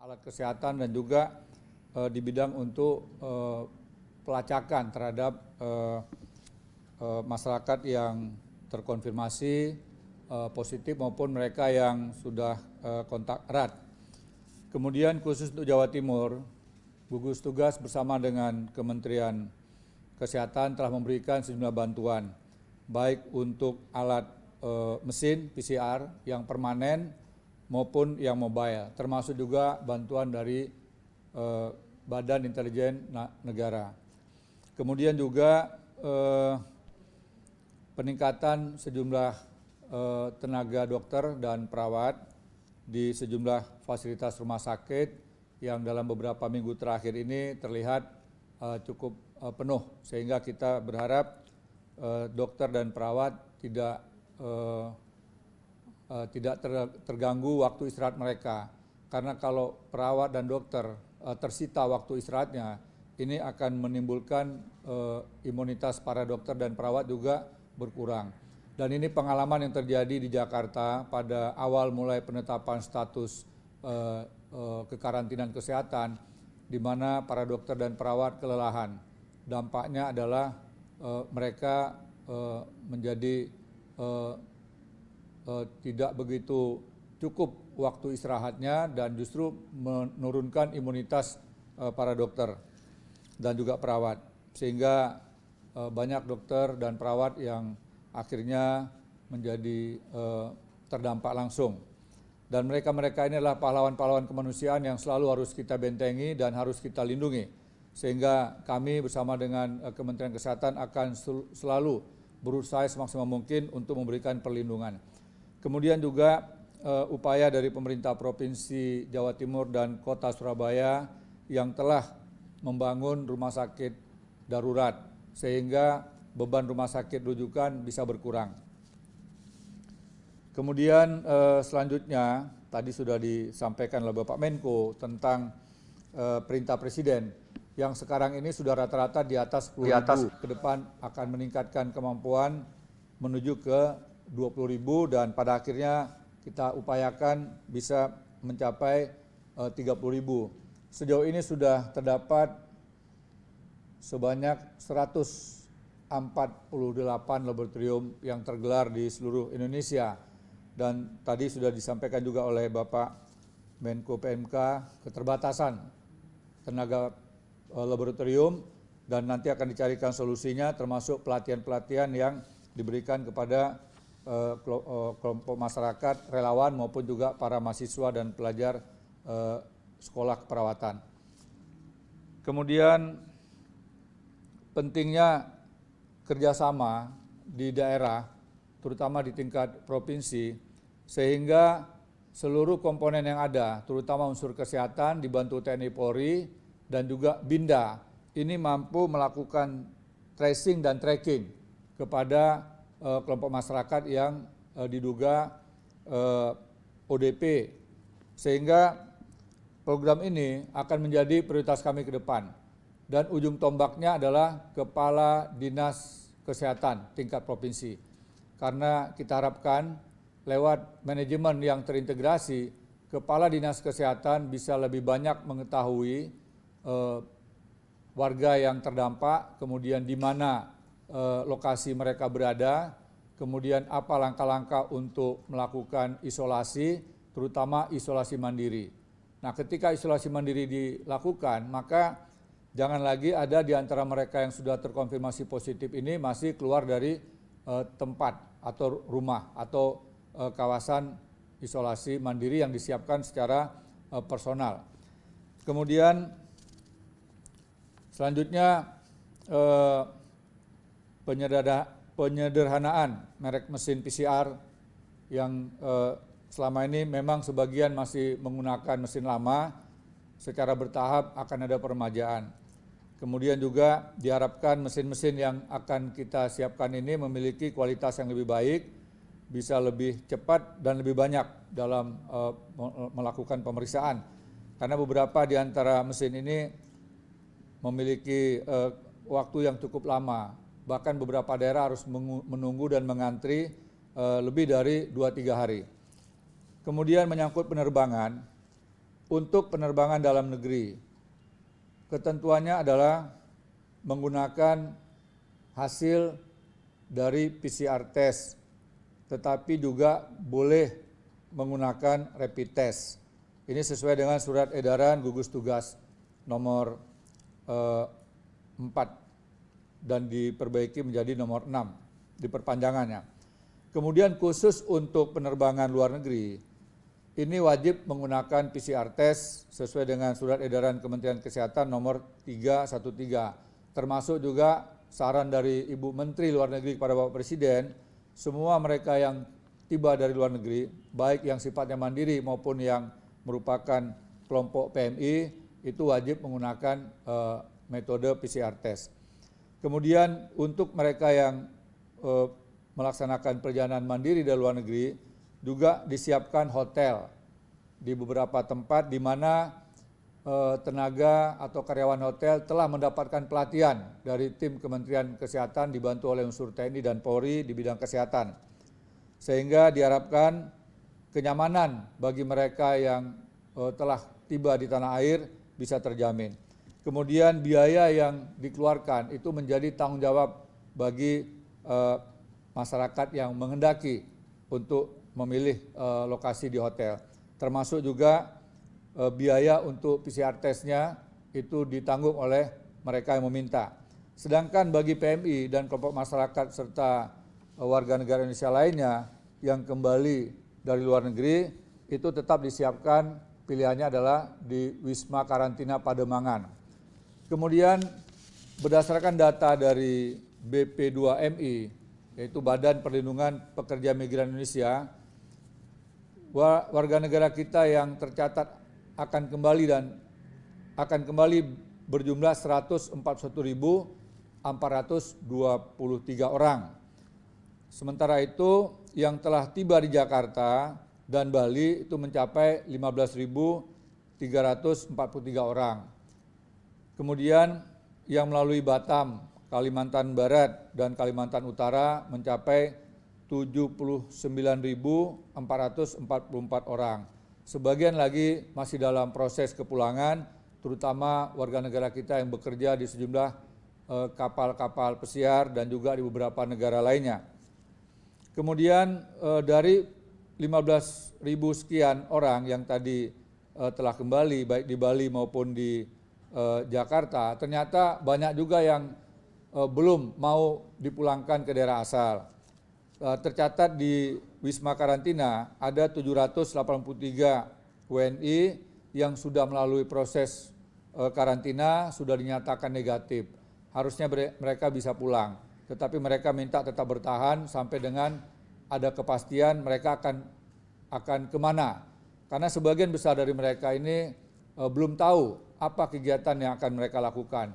alat kesehatan dan juga di bidang untuk pelacakan terhadap masyarakat yang terkonfirmasi positif maupun mereka yang sudah kontak erat. Kemudian khusus untuk Jawa Timur, gugus tugas bersama dengan Kementerian Kesehatan telah memberikan sejumlah bantuan, baik untuk alat mesin PCR yang permanen maupun yang mobile, termasuk juga bantuan dari Badan Intelijen Negara. Kemudian juga peningkatan sejumlah tenaga dokter dan perawat di sejumlah fasilitas rumah sakit yang dalam beberapa minggu terakhir ini terlihat cukup penuh, sehingga kita berharap dokter dan perawat tidak terganggu waktu istirahat mereka. Karena kalau perawat dan dokter tersita waktu istirahatnya, ini akan menimbulkan imunitas para dokter dan perawat juga berkurang. Dan ini pengalaman yang terjadi di Jakarta pada awal mulai penetapan status kekarantinaan kesehatan, di mana para dokter dan perawat kelelahan. Dampaknya adalah mereka menjadi tidak begitu cukup waktu istirahatnya dan justru menurunkan imunitas para dokter dan juga perawat, sehingga banyak dokter dan perawat yang akhirnya menjadi terdampak langsung. Dan mereka-mereka ini adalah pahlawan-pahlawan kemanusiaan yang selalu harus kita bentengi dan harus kita lindungi. Sehingga kami bersama dengan Kementerian Kesehatan akan selalu berusaha semaksimal mungkin untuk memberikan perlindungan. Kemudian juga upaya dari pemerintah Provinsi Jawa Timur dan Kota Surabaya yang telah membangun rumah sakit darurat, sehingga beban rumah sakit rujukan bisa berkurang. Kemudian selanjutnya, tadi sudah disampaikan oleh Bapak Menko tentang perintah Presiden, yang sekarang ini sudah rata-rata di atas 10.000, ke depan akan meningkatkan kemampuan menuju ke 20.000 dan pada akhirnya kita upayakan bisa mencapai 30.000. Sejauh ini sudah terdapat sebanyak 148 laboratorium yang tergelar di seluruh Indonesia. Dan tadi sudah disampaikan juga oleh Bapak Menko PMK keterbatasan tenaga laboratorium, dan nanti akan dicarikan solusinya termasuk pelatihan-pelatihan yang diberikan kepada kelompok masyarakat, relawan maupun juga para mahasiswa dan pelajar sekolah keperawatan. Kemudian pentingnya kerjasama di daerah, terutama di tingkat provinsi, sehingga seluruh komponen yang ada, terutama unsur kesehatan dibantu TNI Polri dan juga BINDA, ini mampu melakukan tracing dan tracking kepada kelompok masyarakat yang diduga ODP, sehingga program ini akan menjadi prioritas kami ke depan. Dan ujung tombaknya adalah Kepala Dinas Kesehatan tingkat provinsi. Karena kita harapkan lewat manajemen yang terintegrasi, Kepala Dinas Kesehatan bisa lebih banyak mengetahui warga yang terdampak, kemudian di mana lokasi mereka berada, kemudian apa langkah-langkah untuk melakukan isolasi, terutama isolasi mandiri. Nah, ketika isolasi mandiri dilakukan, maka jangan lagi ada di antara mereka yang sudah terkonfirmasi positif ini masih keluar dari tempat atau rumah atau kawasan isolasi mandiri yang disiapkan secara personal. Kemudian selanjutnya penyederhanaan merek mesin PCR yang selama ini memang sebagian masih menggunakan mesin lama, secara bertahap akan ada peremajaan. Kemudian juga diharapkan mesin-mesin yang akan kita siapkan ini memiliki kualitas yang lebih baik, bisa lebih cepat dan lebih banyak dalam melakukan pemeriksaan. Karena beberapa di antara mesin ini memiliki waktu yang cukup lama, bahkan beberapa daerah harus menunggu dan mengantri lebih dari 2-3 hari. Kemudian menyangkut penerbangan, Untuk penerbangan dalam negeri, ketentuannya adalah menggunakan hasil dari PCR test, tetapi juga boleh menggunakan rapid test. Ini sesuai dengan surat edaran gugus tugas nomor 4 dan diperbaiki menjadi nomor 6 di perpanjangannya. Kemudian khusus untuk penerbangan luar negeri, ini wajib menggunakan PCR test sesuai dengan surat edaran Kementerian Kesehatan nomor 313, termasuk juga saran dari Ibu Menteri Luar Negeri kepada Bapak Presiden, semua mereka yang tiba dari luar negeri, baik yang sifatnya mandiri maupun yang merupakan kelompok PMI, itu wajib menggunakan metode PCR test. Kemudian untuk mereka yang melaksanakan perjalanan mandiri dari luar negeri, juga disiapkan hotel di beberapa tempat di mana tenaga atau karyawan hotel telah mendapatkan pelatihan dari tim Kementerian Kesehatan dibantu oleh unsur TNI dan Polri di bidang kesehatan. Sehingga diharapkan kenyamanan bagi mereka yang telah tiba di tanah air bisa terjamin. Kemudian biaya yang dikeluarkan itu menjadi tanggung jawab bagi masyarakat yang menghendaki untuk memilih lokasi di hotel. Termasuk juga biaya untuk PCR testnya itu ditanggung oleh mereka yang meminta. Sedangkan bagi PMI dan kelompok masyarakat serta warga negara Indonesia lainnya yang kembali dari luar negeri itu tetap disiapkan, pilihannya adalah di Wisma Karantina Pademangan. Kemudian berdasarkan data dari BP2MI, yaitu Badan Perlindungan Pekerja Migran Indonesia, warga negara kita yang tercatat akan kembali berjumlah 141.423 orang. Sementara itu yang telah tiba di Jakarta dan Bali itu mencapai 15.343 orang. Kemudian yang melalui Batam, Kalimantan Barat dan Kalimantan Utara mencapai 79.444 orang. Sebagian lagi masih dalam proses kepulangan, terutama warga negara kita yang bekerja di sejumlah kapal-kapal pesiar dan juga di beberapa negara lainnya. Kemudian dari 15.000 sekian orang yang tadi telah kembali baik di Bali maupun di Jakarta, ternyata banyak juga yang belum mau dipulangkan ke daerah asal. Tercatat di Wisma Karantina ada 783 WNI yang sudah melalui proses karantina, sudah dinyatakan negatif. Harusnya mereka bisa pulang, tetapi mereka minta tetap bertahan sampai dengan ada kepastian mereka akan kemana. Karena sebagian besar dari mereka ini belum tahu apa kegiatan yang akan mereka lakukan.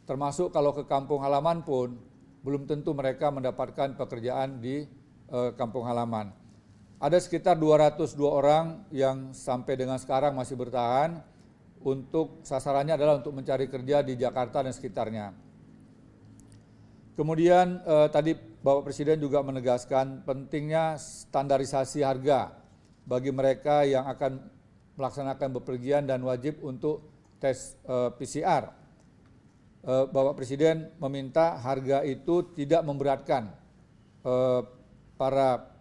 Termasuk kalau ke kampung halaman pun belum tentu mereka mendapatkan pekerjaan di kampung halaman. Ada sekitar 202 orang yang sampai dengan sekarang masih bertahan, untuk sasarannya adalah untuk mencari kerja di Jakarta dan sekitarnya. Kemudian tadi Bapak Presiden juga menegaskan pentingnya standarisasi harga bagi mereka yang akan melaksanakan bepergian dan wajib untuk tes PCR. Bapak Presiden meminta harga itu tidak memberatkan para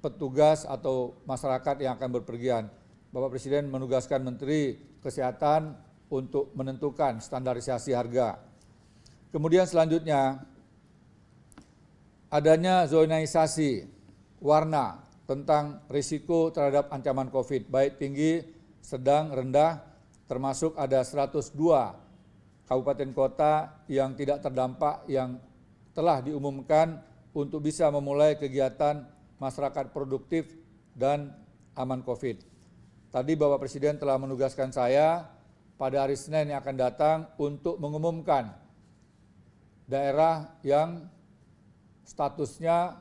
petugas atau masyarakat yang akan berpergian. Bapak Presiden menugaskan Menteri Kesehatan untuk menentukan standarisasi harga. Kemudian selanjutnya, adanya zonisasi warna tentang risiko terhadap ancaman COVID, baik tinggi, sedang, rendah, termasuk ada 102 kabupaten kota yang tidak terdampak yang telah diumumkan untuk bisa memulai kegiatan masyarakat produktif dan aman COVID. Tadi Bapak Presiden telah menugaskan saya pada hari Senin yang akan datang untuk mengumumkan daerah yang statusnya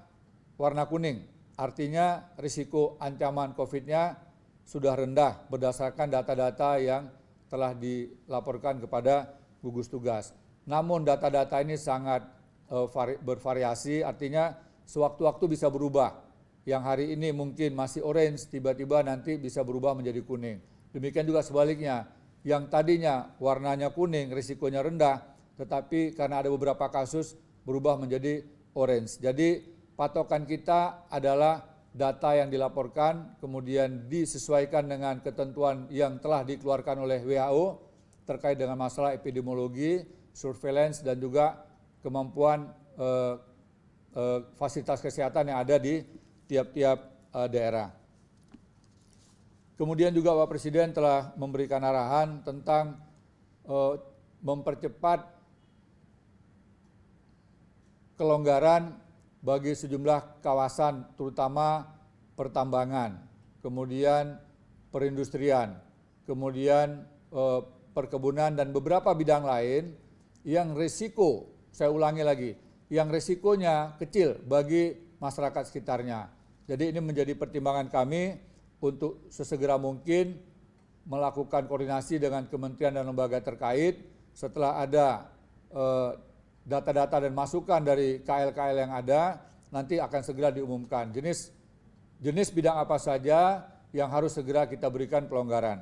warna kuning. Artinya risiko ancaman COVID-nya sudah rendah berdasarkan data-data yang telah dilaporkan kepada gugus tugas. Namun data-data ini sangat bervariasi, artinya sewaktu-waktu bisa berubah. Yang hari ini mungkin masih orange, tiba-tiba nanti bisa berubah menjadi kuning. Demikian juga sebaliknya, yang tadinya warnanya kuning, risikonya rendah, tetapi karena ada beberapa kasus berubah menjadi orange. Jadi patokan kita adalah data yang dilaporkan, kemudian disesuaikan dengan ketentuan yang telah dikeluarkan oleh WHO terkait dengan masalah epidemiologi, surveillance, dan juga kemampuan fasilitas kesehatan yang ada di tiap-tiap daerah. Kemudian juga Bapak Presiden telah memberikan arahan tentang mempercepat kelonggaran bagi sejumlah kawasan, terutama pertambangan, kemudian perindustrian, kemudian perkebunan, dan beberapa bidang lain yang risiko, saya ulangi lagi, yang risikonya kecil bagi masyarakat sekitarnya. Jadi ini menjadi pertimbangan kami untuk sesegera mungkin melakukan koordinasi dengan kementerian dan lembaga terkait setelah ada data-data dan masukan dari KL-KL yang ada, nanti akan segera diumumkan jenis bidang apa saja yang harus segera kita berikan pelonggaran.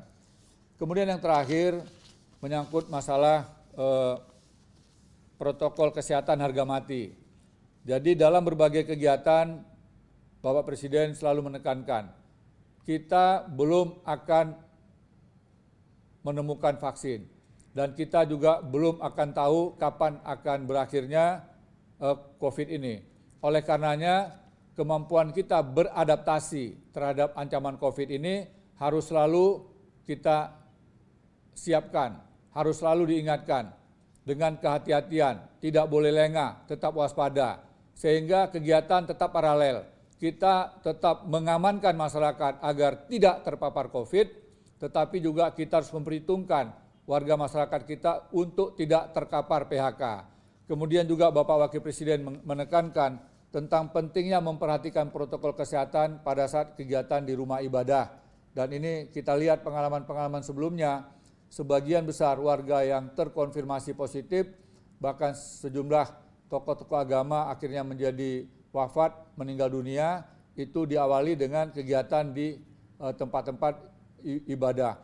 Kemudian yang terakhir menyangkut masalah protokol kesehatan harga mati. Jadi dalam berbagai kegiatan Bapak Presiden selalu menekankan, kita belum akan menemukan vaksin. Dan kita juga belum akan tahu kapan akan berakhirnya COVID ini. Oleh karenanya, kemampuan kita beradaptasi terhadap ancaman COVID ini harus selalu kita siapkan, harus selalu diingatkan dengan kehati-hatian, tidak boleh lengah, tetap waspada, sehingga kegiatan tetap paralel. Kita tetap mengamankan masyarakat agar tidak terpapar COVID, tetapi juga kita harus memperhitungkan warga masyarakat kita untuk tidak terkapar PHK. Kemudian juga Bapak Wakil Presiden menekankan tentang pentingnya memperhatikan protokol kesehatan pada saat kegiatan di rumah ibadah. Dan ini kita lihat pengalaman-pengalaman sebelumnya, sebagian besar warga yang terkonfirmasi positif, bahkan sejumlah tokoh-tokoh agama akhirnya menjadi wafat, meninggal dunia, itu diawali dengan kegiatan di tempat-tempat ibadah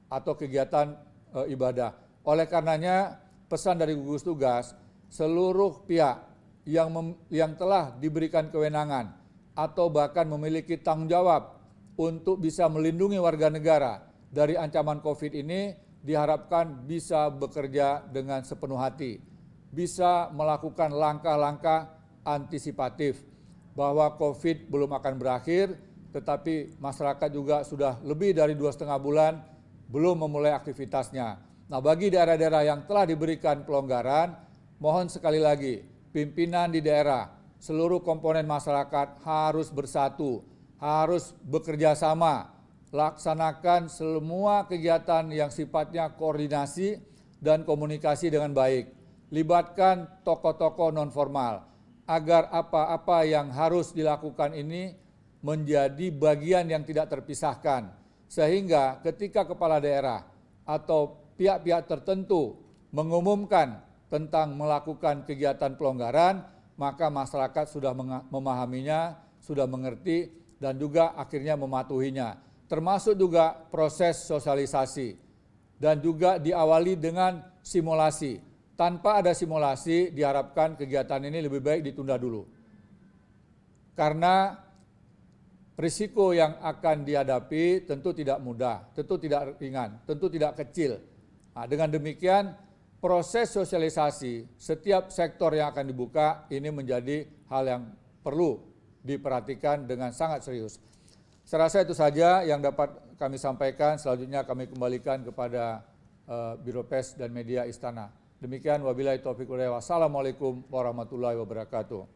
atau kegiatan ibadah. Oleh karenanya pesan dari gugus tugas, seluruh pihak yang telah diberikan kewenangan atau bahkan memiliki tanggung jawab untuk bisa melindungi warga negara dari ancaman COVID ini diharapkan bisa bekerja dengan sepenuh hati, bisa melakukan langkah-langkah antisipatif bahwa COVID belum akan berakhir, tetapi masyarakat juga sudah lebih dari 2,5 bulan belum memulai aktivitasnya. Nah, bagi daerah-daerah yang telah diberikan pelonggaran, mohon sekali lagi, pimpinan di daerah, seluruh komponen masyarakat harus bersatu, harus bekerja sama, laksanakan semua kegiatan yang sifatnya koordinasi dan komunikasi dengan baik. Libatkan tokoh-tokoh non-formal, agar apa-apa yang harus dilakukan ini menjadi bagian yang tidak terpisahkan. Sehingga ketika kepala daerah atau pihak-pihak tertentu mengumumkan tentang melakukan kegiatan pelonggaran, maka masyarakat sudah memahaminya, sudah mengerti, dan juga akhirnya mematuhinya. Termasuk juga proses sosialisasi, dan juga diawali dengan simulasi. Tanpa ada simulasi, diharapkan kegiatan ini lebih baik ditunda dulu. Karena risiko yang akan dihadapi tentu tidak mudah, tentu tidak ringan, tentu tidak kecil. Nah, dengan demikian, proses sosialisasi setiap sektor yang akan dibuka ini menjadi hal yang perlu diperhatikan dengan sangat serius. Saya rasa itu saja yang dapat kami sampaikan. Selanjutnya kami kembalikan kepada Biro Pers dan Media Istana. Demikian, wabillahi taufiq wal hidayah. Wassalamualaikum warahmatullahi wabarakatuh.